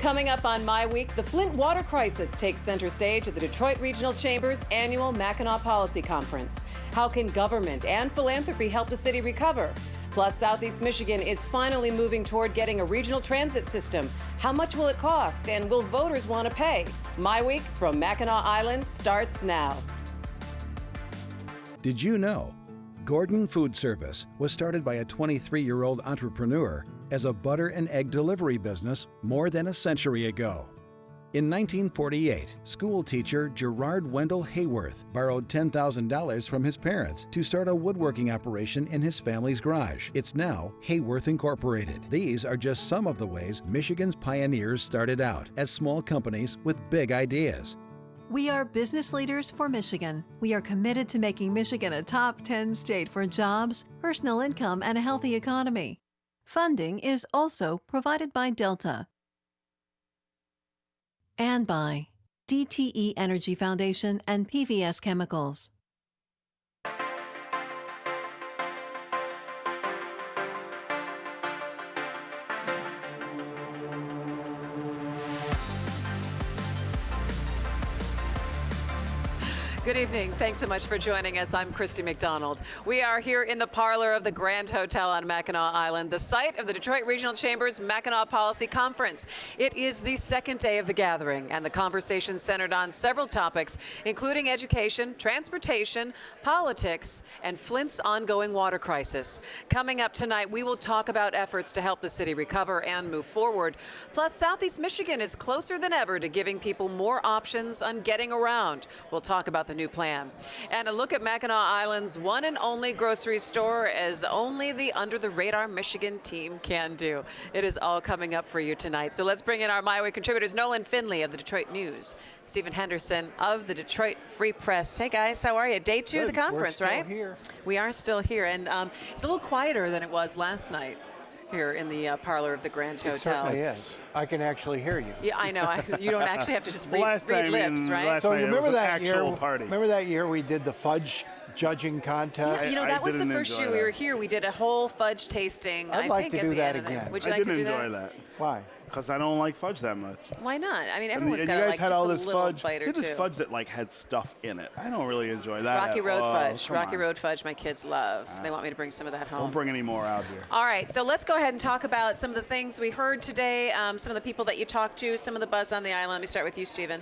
Coming up on MiWeek, the Flint water crisis takes center stage at the Detroit Regional Chamber's annual Mackinac Policy Conference. How can government and philanthropy help the city recover? Plus, Southeast Michigan is finally moving toward getting a regional transit system. How much will it cost, and will voters want to pay? MiWeek from Mackinac Island starts now. Did you know Gordon Food Service was started by a 23-year-old entrepreneur as a butter and egg delivery business more than a century ago? In 1948, school teacher Gerard Wendell Hayworth borrowed $10,000 from his parents to start a woodworking operation in his family's garage. It's now Hayworth Incorporated. These are just some of the ways Michigan's pioneers started out as small companies with big ideas. We are business leaders for Michigan. We are committed to making Michigan a top 10 state for jobs, personal income, and a healthy economy. Funding is also provided by Delta and by DTE Energy Foundation and PVS Chemicals. Good evening. Thanks so much for joining us. I'm Christy McDonald. We are here in the parlor of the Grand Hotel on Mackinac Island, the site of the Detroit Regional Chamber's Mackinac Policy Conference. It is the second day of the gathering, and the conversation centered on several topics, including education, transportation, politics, and Flint's ongoing water crisis. Coming up tonight, we will talk about efforts to help the city recover and move forward. Plus, Southeast Michigan is closer than ever to giving people more options on getting around. We'll talk about the new plan. And a look at Mackinac Island's one and only grocery store, as only the Under the Radar Michigan team can do. It is all coming up for you tonight. So let's bring in our MiWeek contributors, Nolan Finley of the Detroit News, Stephen Henderson of the Detroit Free Press. Hey guys, how are you? Day two of the conference, right? Here. We are still here, and it's a little quieter than it was last night here in the parlor of the Grand Hotel. It certainly is. I can actually hear you. Yeah, I know. You don't actually have to just read lips, right? So you remember that year? Party. Remember that year we did the fudge judging contest? Yeah, you know, that was the first year we were here. We did a whole fudge tasting. I'd like to do that again. Would you like to do that? I didn't enjoy that. Why? Because I don't like fudge that much. Why not? I mean, everyone's got to like just a little bite or two. This fudge that like had stuff in it. I don't really enjoy that. Rocky Road fudge. Rocky Road fudge my kids love. They want me to bring some of that home. Don't bring any more out here. All right, so let's go ahead and talk about some of the things we heard today, some of the people that you talked to, some of the buzz on the island. Let me start with you, Stephen.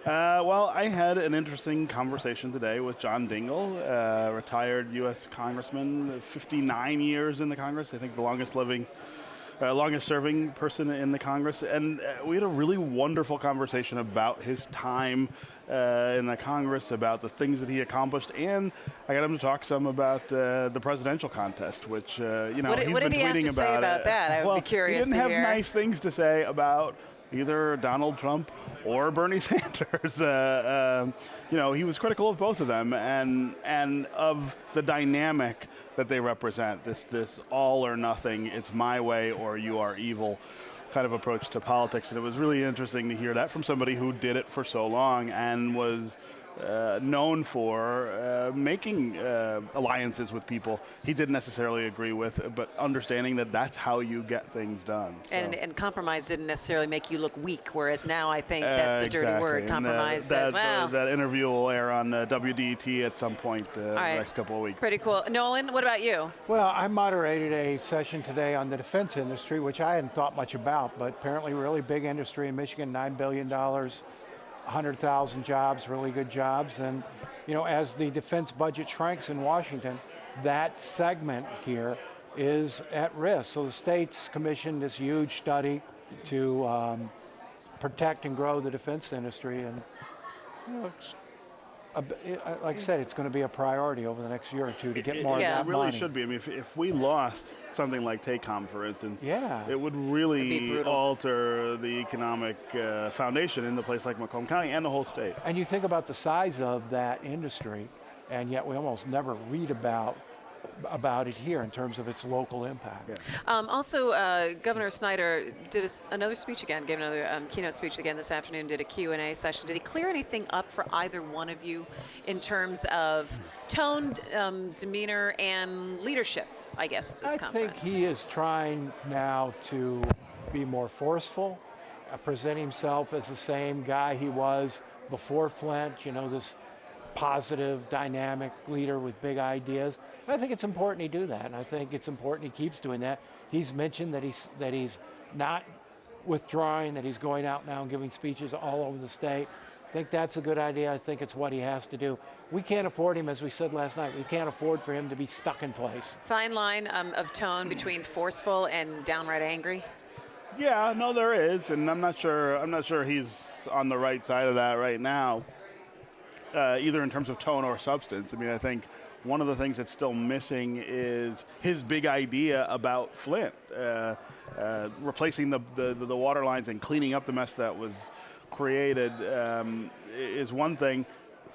Well, I had an interesting conversation today with John Dingell, retired U.S. Congressman, 59 years in the Congress. I think the longest serving person in the Congress, and we had a really wonderful conversation about his time in the Congress, about the things that he accomplished, and I got him to talk some about the presidential contest, which he's been tweeting about. What did he have to say about that? I would be curious to hear. He didn't have nice things to say about either Donald Trump or Bernie Sanders. He was critical of both of them and of the dynamic that they represent, this all or nothing, it's my way or you are evil kind of approach to politics. And it was really interesting to hear that from somebody who did it for so long and was known for making alliances with people he didn't necessarily agree with, but understanding that that's how you get things done. So. And compromise didn't necessarily make you look weak, whereas now I think that's the dirty word. Compromise says, well. That interview will air on WDET at some point the next couple of weeks. Pretty cool. Nolan, what about you? Well, I moderated a session today on the defense industry, which I hadn't thought much about, but apparently really big industry in Michigan, $9 billion. 100,000 jobs, really good jobs. And, as the defense budget shrinks in Washington, that segment here is at risk. So the state's commissioned this huge study to protect and grow the defense industry. And, like I said, it's going to be a priority over the next year or two to get more of that money. It really should be. I mean, if we lost something like TACOM, for instance, it would really alter the economic foundation in a place like Macomb County and the whole state. And you think about the size of that industry, and yet we almost never read about it here in terms of its local impact. Yeah. Also, Governor Snyder did another speech again, gave another keynote speech again this afternoon, did a Q&A session. Did he clear anything up for either one of you in terms of tone, demeanor, and leadership, I guess, at this conference? I think he is trying now to be more forceful present himself as the same guy he was before Flint, you know, this positive, dynamic leader with big ideas. And I think it's important he do that, and I think it's important he keeps doing that. He's mentioned that he's not withdrawing, that he's going out now and giving speeches all over the state. I think that's a good idea. I think it's what he has to do. We can't afford him, as we said last night, we can't afford for him to be stuck in place. Fine line of tone between forceful and downright angry. Yeah, no, there is, and I'm not sure he's on the right side of that right now, either in terms of tone or substance. I mean, I think one of the things that's still missing is his big idea about Flint, replacing the water lines and cleaning up the mess that was created is one thing.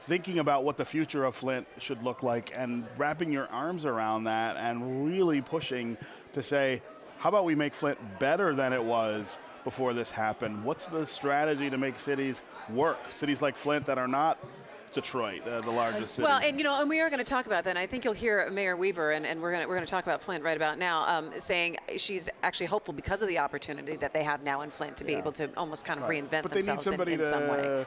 Thinking about what the future of Flint should look like and wrapping your arms around that and really pushing to say, how about we make Flint better than it was before this happened? What's the strategy to make cities work? Cities like Flint that are not Detroit, the largest city. Well, and and we are going to talk about that. And I think you'll hear Mayor Weaver, and we're going to talk about Flint right about now, saying she's actually hopeful because of the opportunity that they have now in Flint to be able to almost kind of reinvent themselves in some way.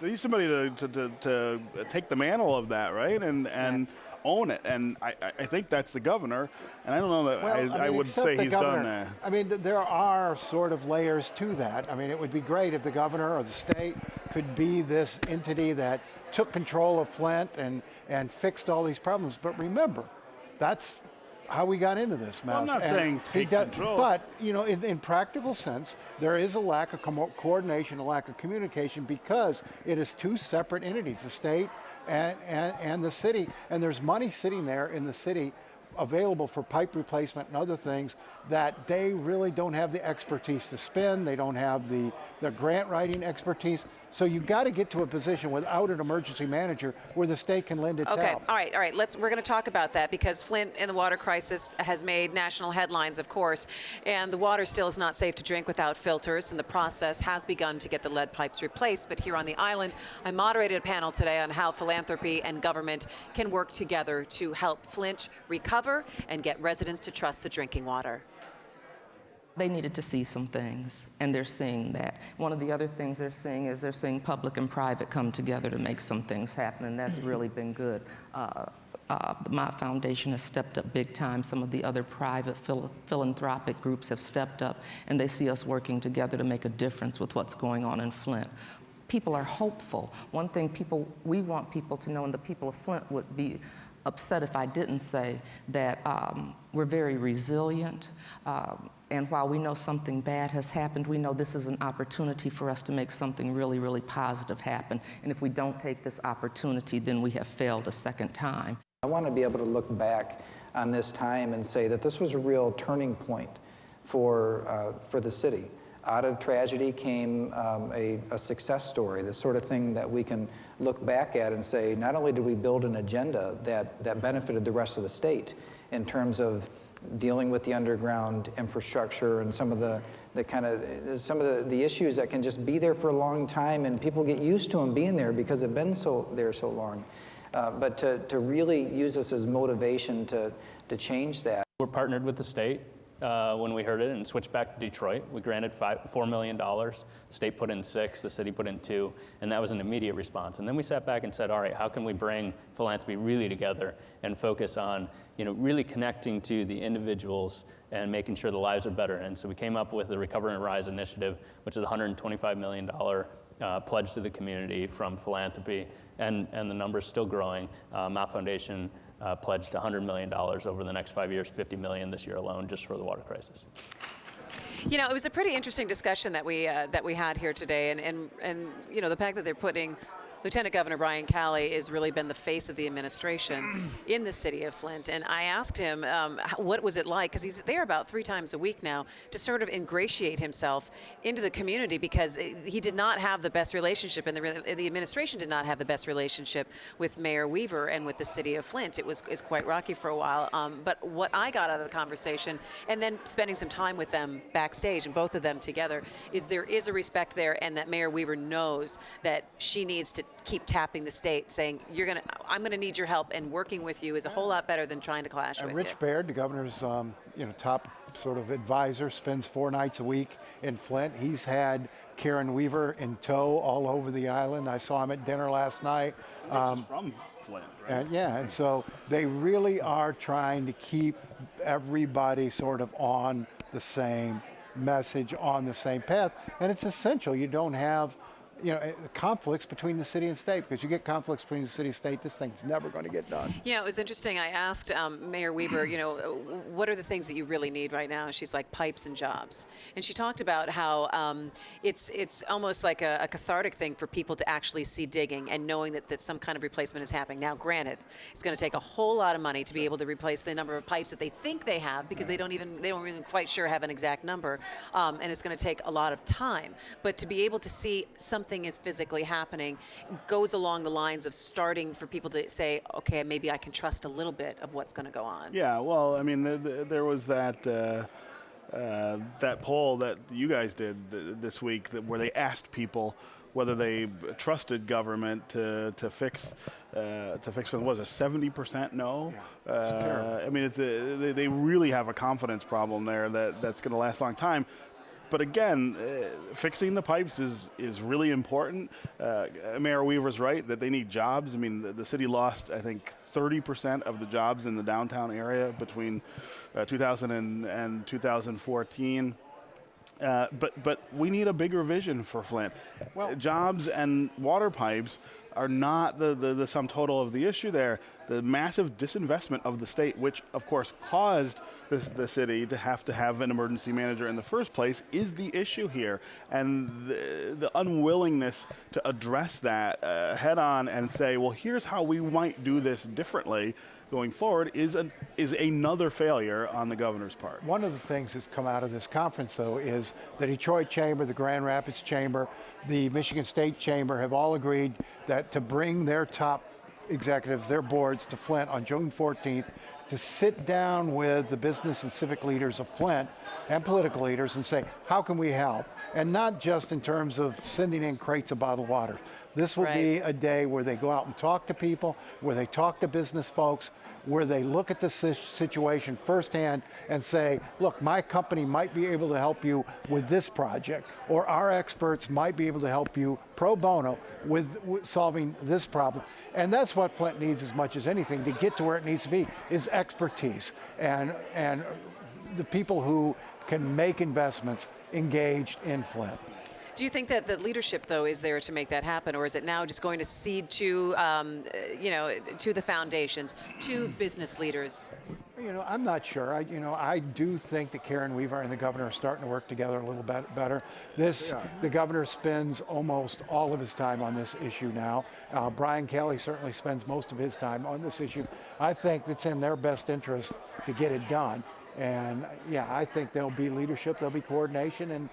They need somebody to take the mantle of that, right, and own it. And I think that's the governor. And I don't know that I would say he's done that. I mean, there are sort of layers to that. I mean, it would be great if the governor or the state could be this entity that took control of Flint and fixed all these problems. But remember, that's how we got into this mess. Well, I'm not saying take control. But, in practical sense, there is a lack of coordination, a lack of communication, because it is two separate entities, the state and the city. And there's money sitting there in the city available for pipe replacement and other things that they really don't have the expertise to spend. They don't have the grant writing expertise. So you've got to get to a position without an emergency manager where the state can lend its help. Okay, all right. We're going to talk about that because Flint and the water crisis has made national headlines, of course, and the water still is not safe to drink without filters, and the process has begun to get the lead pipes replaced. But here on the island, I moderated a panel today on how philanthropy and government can work together to help Flint recover and get residents to trust the drinking water. They needed to see some things, and they're seeing that. One of the other things they're seeing is they're seeing public and private come together to make some things happen, and that's really been good. My foundation has stepped up big time. Some of the other private philanthropic groups have stepped up, and they see us working together to make a difference with what's going on in Flint. People are hopeful. One thing we want people to know, and the people of Flint would be upset if I didn't say that we're very resilient. And while we know something bad has happened, we know this is an opportunity for us to make something really, really positive happen. And if we don't take this opportunity, then we have failed a second time. I want to be able to look back on this time and say that this was a real turning point for the city. Out of tragedy came a success story, the sort of thing that we can look back at and say, not only did we build an agenda that benefited the rest of the state in terms of dealing with the underground infrastructure and some of the issues that can just be there for a long time, and people get used to them being there because they've been there so long. But to really use this as motivation to change that. We're partnered with the state when we heard it and switched back to Detroit. We granted $4 million. The state put in $6 million, the city put in $2 million, and that was an immediate response. And then we sat back and said, all right, how can we bring philanthropy really together and focus on really connecting to the individuals and making sure the lives are better. And so we came up with the Recover and Rise initiative, which is a $125 million pledge to the community from philanthropy, and the number's still growing. My foundation pledged $100 million over the next 5 years, $50 million this year alone, just for the water crisis. It was a pretty interesting discussion that we had here today, and the fact that they're putting Lieutenant Governor Brian Calley has really been the face of the administration in the city of Flint. And I asked him, what was it like? Because he's there about 3 times a week now to sort of ingratiate himself into the community, because he did not have the best relationship, and the administration did not have the best relationship with Mayor Weaver and with the city of Flint. It was quite rocky for a while. But what I got out of the conversation, and then spending some time with them backstage, and both of them together, is there is a respect there, and that Mayor Weaver knows that she needs to keep tapping the state, saying, I'm gonna need your help, and working with you is a whole lot better than trying to clash with you. Rich Baird, the governor's top sort of advisor, spends 4 nights a week in Flint. He's had Karen Weaver in tow all over the island. I saw him at dinner last night. Which is from Flint, right? And so they really are trying to keep everybody sort of on the same message, on the same path. And it's essential. You don't have conflicts between the city and state, because you get conflicts between the city and state, this thing's never going to get done. Yeah, it was interesting. I asked Mayor Weaver, what are the things that you really need right now? She's like, pipes and jobs. And she talked about how it's almost like a cathartic thing for people to actually see digging and knowing that some kind of replacement is happening. Now, granted, it's going to take a whole lot of money to be able to replace the number of pipes that they think they have, because they don't even quite sure have an exact number, and it's going to take a lot of time. But to be able to see something is physically happening goes along the lines of starting for people to say, okay, maybe I can trust a little bit of what's going to go on. Yeah, well, I mean, there was that poll that you guys did this week where they asked people whether they trusted government to fix what was it, 70% no? Yeah, I mean, they really have a confidence problem there that's going to last a long time. But again, fixing the pipes is really important. Mayor Weaver's right that they need jobs. I mean, the city lost, I think, 30% of the jobs in the downtown area between 2000 and 2014. But we need a bigger vision for Flint. Well, jobs and water pipes are not the sum total of the issue there. The massive disinvestment of the state, which of course caused the city to have an emergency manager in the first place, is the issue here. And the unwillingness to address that head on and say, well, here's how we might do this differently going forward is another failure on the governor's part. One of the things that's come out of this conference, though, is the Detroit Chamber, the Grand Rapids Chamber, the Michigan State Chamber have all agreed that to bring their top executives, their boards to Flint on June 14th to sit down with the business and civic leaders of Flint and political leaders and say, how can we help? And not just in terms of sending in crates of bottled water. This will be a day where they go out and talk to people, where they talk to business folks, where they look at the situation firsthand and say, look, my company might be able to help you with this project, or our experts might be able to help you pro bono with solving this problem. And that's what Flint needs as much as anything to get to where it needs to be, is expertise and the people who can make investments engaged in Flint. Do you think that the leadership, though, is there to make that happen, or is it now just going to cede to, to the foundations, to business leaders? I'm not sure. I do think that Karen Weaver and the governor are starting to work together a little bit better. The governor spends almost all of his time on this issue now. Brian Kelly certainly spends most of his time on this issue. I think it's in their best interest to get it done. And yeah, I think there'll be leadership, there'll be coordination, and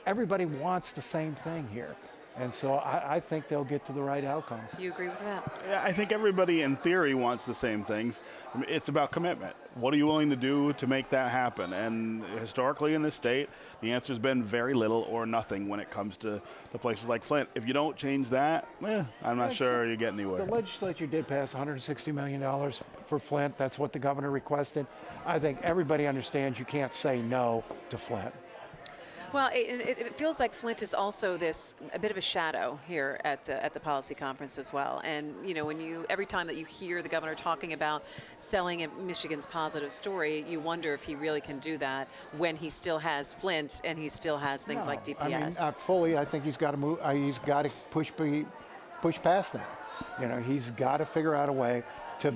everybody wants the same thing here. And so I think they'll get to the right outcome. You agree with that? Yeah, I think everybody in theory wants the same things. I mean, it's about commitment. What are you willing to do to make that happen? And historically in this state, the answer has been very little or nothing when it comes to places like Flint. If you don't change that, I'm not sure you get anywhere. The legislature did pass $160 million for Flint. That's what the governor requested. I think everybody understands you can't say no to Flint. Well, it feels like Flint is also a bit of a shadow here at the policy conference as well. And every time that you hear the governor talking about selling Michigan's positive story, you wonder if he really can do that when he still has Flint and he still has things like DPS. I mean, not fully. I think he's got to move. He's got to push past that. He's got to figure out a way to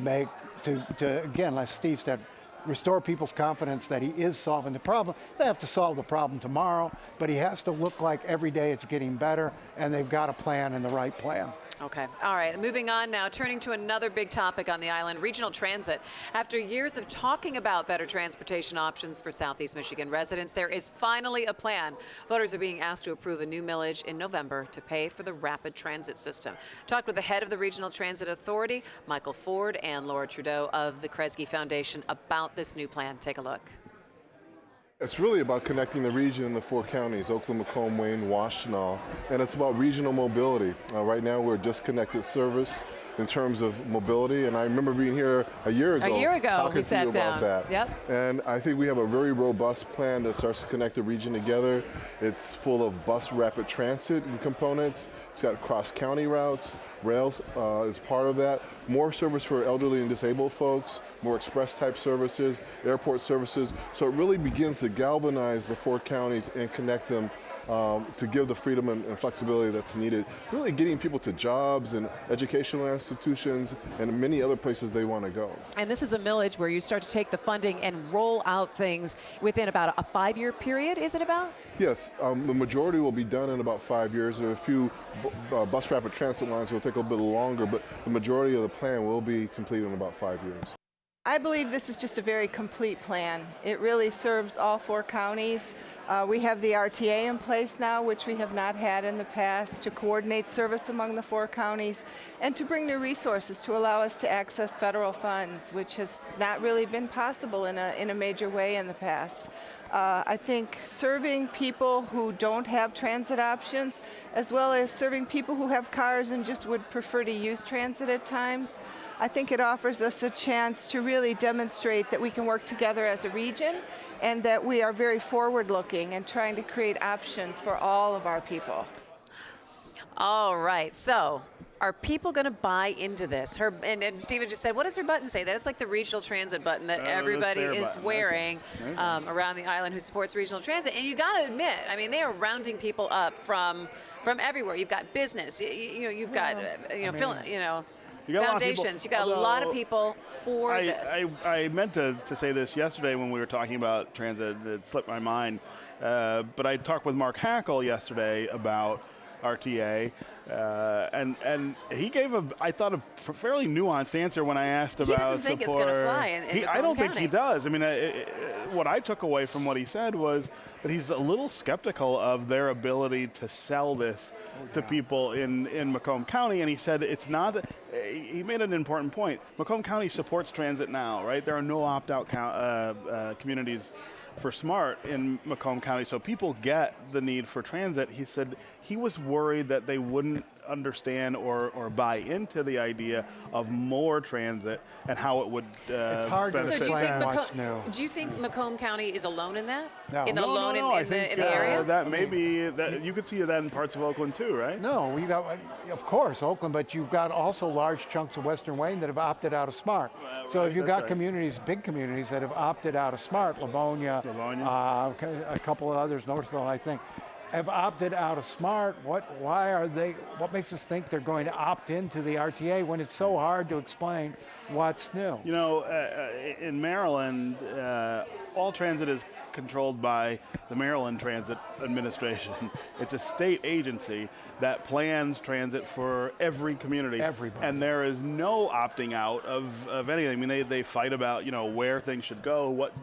again, like Steve said, restore people's confidence that he is solving the problem. They have to solve the problem tomorrow, but he has to look like every day it's getting better, and they've got a plan and the right plan. Okay. All right. Moving on now, turning to another big topic on the island, regional transit. After years of talking about better transportation options for Southeast Michigan residents, there is finally a plan. Voters are being asked to approve a new millage in November to pay for the rapid transit system. Talked with the head of the Regional Transit Authority, Michael Ford, and Laura Trudeau of the Kresge Foundation about this new plan. Take a look. It's really about connecting the region in the 4 counties, Oakland, Macomb, Wayne, Washtenaw, and it's about regional mobility. Right now we're a disconnected service in terms of mobility, and I remember being here a year ago talking we to sat you down. about that. Yep. And I think we have a very robust plan that starts to connect the region together. It's full of bus rapid transit components. It's got cross-county routes. Rails is part of that. More service for elderly and disabled folks, more express type services, airport services. So it really begins to galvanize the 4 counties and connect them to give the freedom and flexibility that's needed. Really getting people to jobs and educational institutions and many other places they want to go. And this is a millage where you start to take the funding and roll out things within about a 5-year period, is it about? Yes, the majority will be done in about 5 years. There are a few bus rapid transit lines that will take a little bit longer, but the majority of the plan will be completed in about 5 years. I believe this is just a very complete plan. It really serves all 4 counties. We have the RTA in place now, which we have not had in the past, to coordinate service among the 4 counties and to bring new resources to allow us to access federal funds, which has not really been possible in a major way in the past. I think serving people who don't have transit options, as well as serving people who have cars and just would prefer to use transit at times, I think it offers us a chance to really demonstrate that we can work together as a region and that we are very forward-looking and trying to create options for all of our people. All right, so are people going to buy into this? And Stephen just said, what does her button say? That's like the regional transit button that everybody is wearing around the island who supports regional transit. And you got to admit, I mean, they are rounding people up from everywhere. You've got business, you've got, foundations. You got a lot of people for this. I meant to say this yesterday when we were talking about transit. It slipped my mind. But I talked with Mark Hackle yesterday about RTA, and he gave I thought, a fairly nuanced answer when I asked about support. He doesn't think it's going to fly in I don't Macomb think he does. I mean, what I took away from what he said was that he's a little skeptical of their ability to sell this to people in Macomb County, and he said it's not. He made an important point. Macomb County supports transit now, right? There are no opt-out communities for SMART in Macomb County, so people get the need for transit. He said he was worried that they wouldn't understand or buy into the idea of more transit and how it would it's hard to explain what's new. Do you think Macomb County is alone in that? No. In the area? That maybe that you could see that in parts of Oakland too, right? No, you got, of course, Oakland, but you've got also large chunks of Western Wayne that have opted out of SMART. So if you've got communities, big communities that have opted out of SMART, Livonia. A couple of others, Northville, I think, have opted out of SMART. What makes us think they're going to opt into the RTA when it's so hard to explain what's new? You know, in Maryland, all transit is controlled by the Maryland Transit Administration. It's a state agency that plans transit for every community. Everybody. And there is no opting out of anything. I mean, they fight about, where things should go, what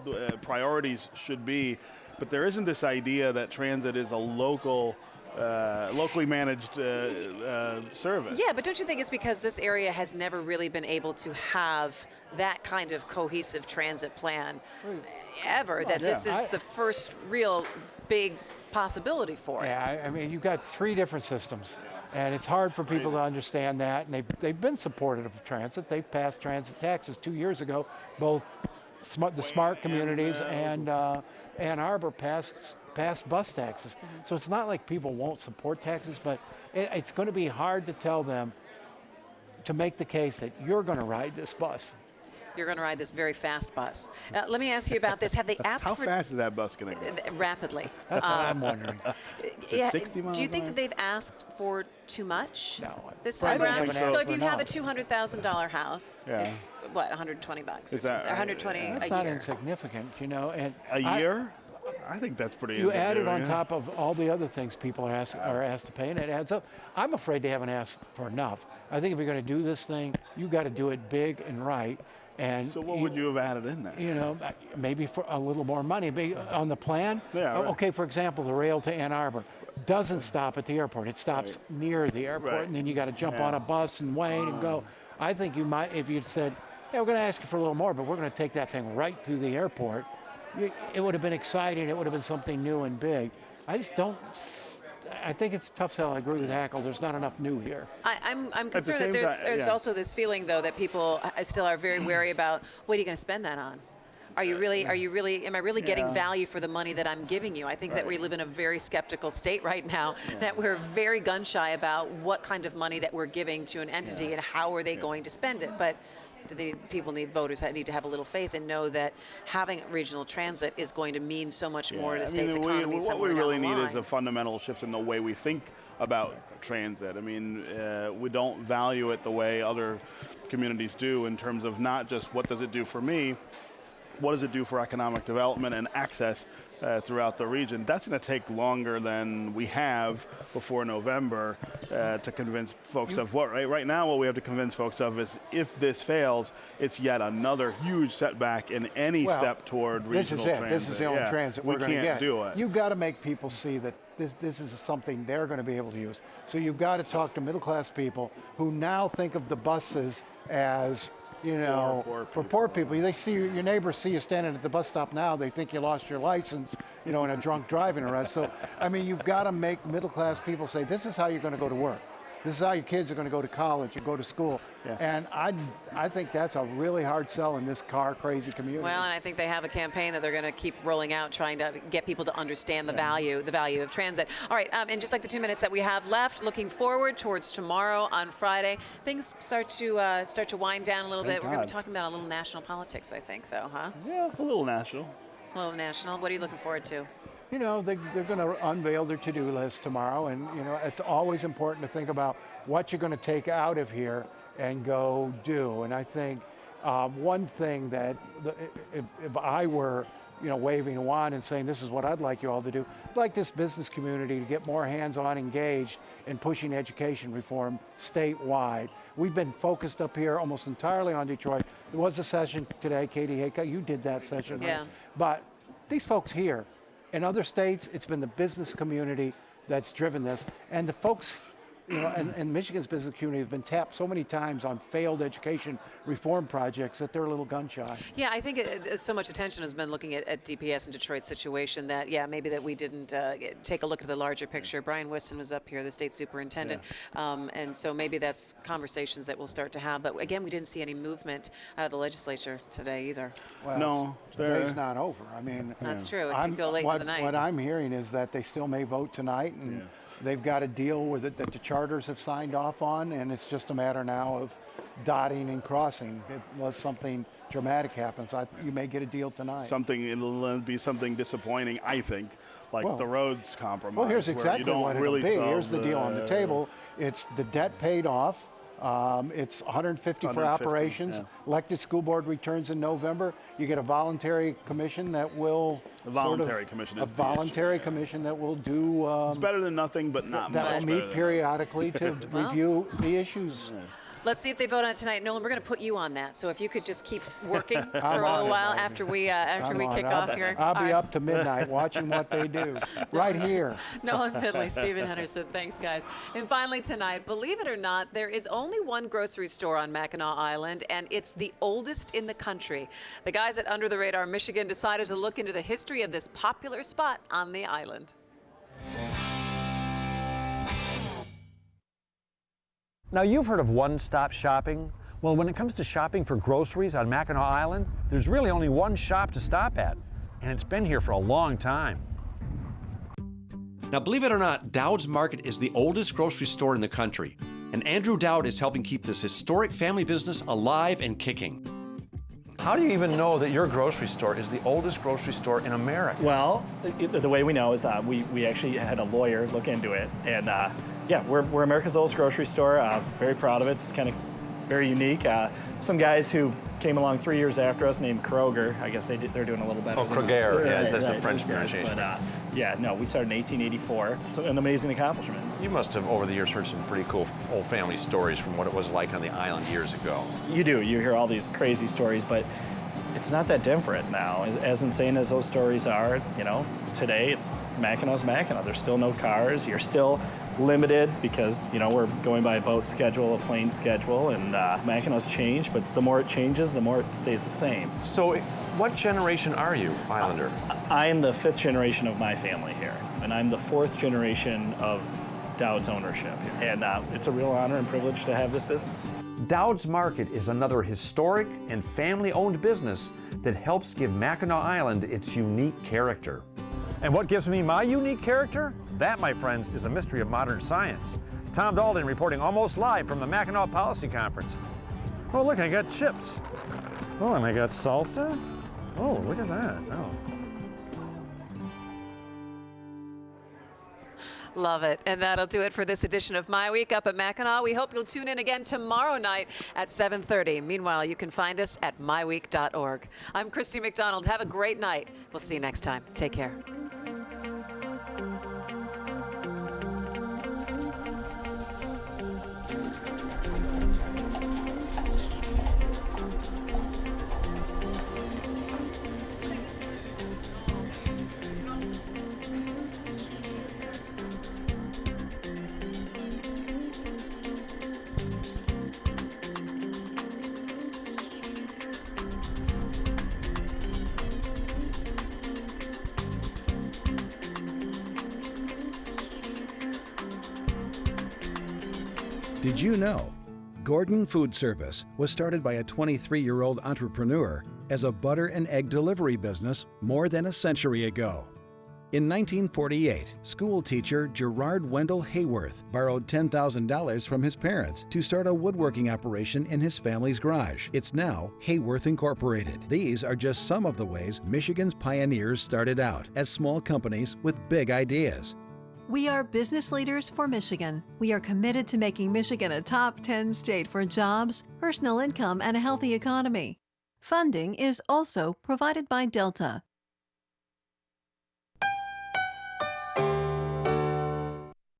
priorities should be. But there isn't this idea that transit is a locally managed service. Yeah, but don't you think it's because this area has never really been able to have that kind of cohesive transit plan ever, that this is the first real big possibility for it? Yeah, I mean, you've got 3 different systems, and it's hard for people to understand that, and they've been supportive of transit. They've passed transit taxes 2 years ago, both the SMART communities and Ann Arbor passed bus taxes. So it's not like people won't support taxes, but it's going to be hard to tell them to make the case that you're going to ride this bus. You're going to ride this very fast bus. Let me ask you about this. Have they asked How for... fast is that bus going to go? Rapidly. That's what I'm wondering. 60 miles do you think an hour? that they've asked for too much this I time don't around? think so. So if you have a enough. $200,000 house, it's what, $120 or something? Or 120 That's a not year. insignificant, and A year? I think that's pretty. You add it on top of all the other things people are asked to pay, and it adds up. I'm afraid they haven't asked for enough. I think if you're going to do this thing, you got to do it big and right. And so what would you have added in there? Maybe for a little more money. On the plan, right. Okay, for example, the rail to Ann Arbor doesn't stop at the airport. It stops near the airport, and then you got to jump on a bus and wait and go. I think you might, if you'd said, we're going to ask you for a little more, but we're going to take that thing right through the airport, it would have been exciting. It would have been something new and big. I just don't. I think it's a tough sell. I agree with Hackle. There's not enough new here. I'm concerned that there's also this feeling, though, that people still are very wary about, what are you going to spend that on? Am I really getting value for the money that I'm giving you? I think that we live in a very skeptical state right now, that we're very gun shy about what kind of money that we're giving to an entity and how are they going to spend it. But voters need to have a little faith and know that having regional transit is going to mean so much more to the state's economy. What we really need is a fundamental shift in the way we think about transit. I mean, we don't value it the way other communities do in terms of not just what does it do for me, what does it do for economic development and access throughout the region. That's going to take longer than we have before November to convince folks of what. Right now, what we have to convince folks of is if this fails, it's yet another huge setback in any step toward regional transit. This is the only transit we're going to get. We can't do it. You've got to make people see that this is something they're going to be able to use. So you've got to talk to middle-class people who now think of the buses as, for poor people. They see your neighbors see you standing at the bus stop now. They think you lost your license, in a drunk driving arrest. So, I mean, you've got to make middle-class people say, this is how you're going to go to work. This is how your kids are going to go to college and go to school. Yeah. And I think that's a really hard sell in this car-crazy community. Well, and I think they have a campaign that they're going to keep rolling out, trying to get people to understand the value of transit. All right, and just like the 2 minutes that we have left, looking forward towards tomorrow on Friday, things start to wind down a little bit. We're going to be talking about a little national politics, I think, though, huh? Yeah, a little national. A little national. What are you looking forward to? They're going to unveil their to-do list tomorrow, and it's always important to think about what you're going to take out of here and go do. And I think one thing that if I were waving a wand and saying this is what I'd like you all to do, I'd like this business community to get more hands-on engaged in pushing education reform statewide. We've been focused up here almost entirely on Detroit. There was a session today, Katie Hayka, you did that session, right? Yeah. But these folks here, in other states, it's been the business community that's driven this. And the folks, and Michigan's business community has been tapped so many times on failed education reform projects that they're a little gun shy. Yeah, I think so much attention has been looking at DPS and Detroit's situation that, maybe that we didn't take a look at the larger picture. Brian Whiston was up here, the state superintendent, and so maybe that's conversations that we'll start to have. But again, we didn't see any movement out of the legislature today either. Well, no, the day's not over. I mean, that's true. It could go late in the night. What I'm hearing is that they still may vote tonight, and they've got a deal with it that the charters have signed off on, and it's just a matter now of dotting and crossing. Unless something dramatic happens, you may get a deal tonight. It'll be something disappointing, I think, like the roads compromise. Well, here's exactly what it'll be. Here's the deal on the table. It's the debt paid off. It's 150 for operations. Elected school board returns in November. You get a voluntary commission that will commission that will do. It's better than nothing, but not much. That will meet periodically to review the issues. Let's see if they vote on it tonight. Nolan, we're going to put you on that. So if you could just keep working for a little while after we kick off here. I'll be up to midnight watching what they do right here. Nolan Fidley, Stephen Henderson. Thanks, guys. And finally tonight, believe it or not, there is only one grocery store on Mackinac Island, and it's the oldest in the country. The guys at Under the Radar Michigan decided to look into the history of this popular spot on the island. Now, you've heard of one-stop shopping. Well, when it comes to shopping for groceries on Mackinac Island, there's really only one shop to stop at, and it's been here for a long time. Now, believe it or not, Dowds Market is the oldest grocery store in the country, and Andrew Dowd is helping keep this historic family business alive and kicking. How do you even know that your grocery store is the oldest grocery store in America? Well, the way we know is we actually had a lawyer look into it, and we're America's oldest grocery store. Very proud of it. It's kind of very unique. Some guys who came along 3 years after us named Kroger. I guess they're doing a little better. Oh, Kroger, that's the French pronunciation. But we started in 1884. It's an amazing accomplishment. You must have, over the years, heard some pretty cool old family stories from what it was like on the island years ago. You do. You hear all these crazy stories, but it's not that different now. As insane as those stories are, today it's Mackinac's Mackinac. There's still no cars. You're still limited because, we're going by a boat schedule, a plane schedule, and Mackinac's changed, but the more it changes, the more it stays the same. So What generation are you, Islander? I am the 5th generation of my family here, and I'm the 4th generation of Dowds ownership. And it's a real honor and privilege to have this business. Dowds Market is another historic and family-owned business that helps give Mackinac Island its unique character. And what gives me my unique character? That, my friends, is a mystery of modern science. Tom Dalton reporting almost live from the Mackinac Policy Conference. Oh, look, I got chips. Oh, and I got salsa. Oh, look at that. Oh. Love it. And that'll do it for this edition of My Week up at Mackinac. We hope you'll tune in again tomorrow night at 7:30. Meanwhile, you can find us at MiWeek.org. I'm Christy McDonald. Have a great night. We'll see you next time. Take care. Did you know? Gordon Food Service was started by a 23-year-old entrepreneur as a butter and egg delivery business more than a century ago. In 1948, school teacher Gerard Wendell Hayworth borrowed $10,000 from his parents to start a woodworking operation in his family's garage. It's now Hayworth Incorporated. These are just some of the ways Michigan's pioneers started out as small companies with big ideas. We are business leaders for Michigan. We are committed to making Michigan a top 10 state for jobs, personal income, and a healthy economy. Funding is also provided by Delta.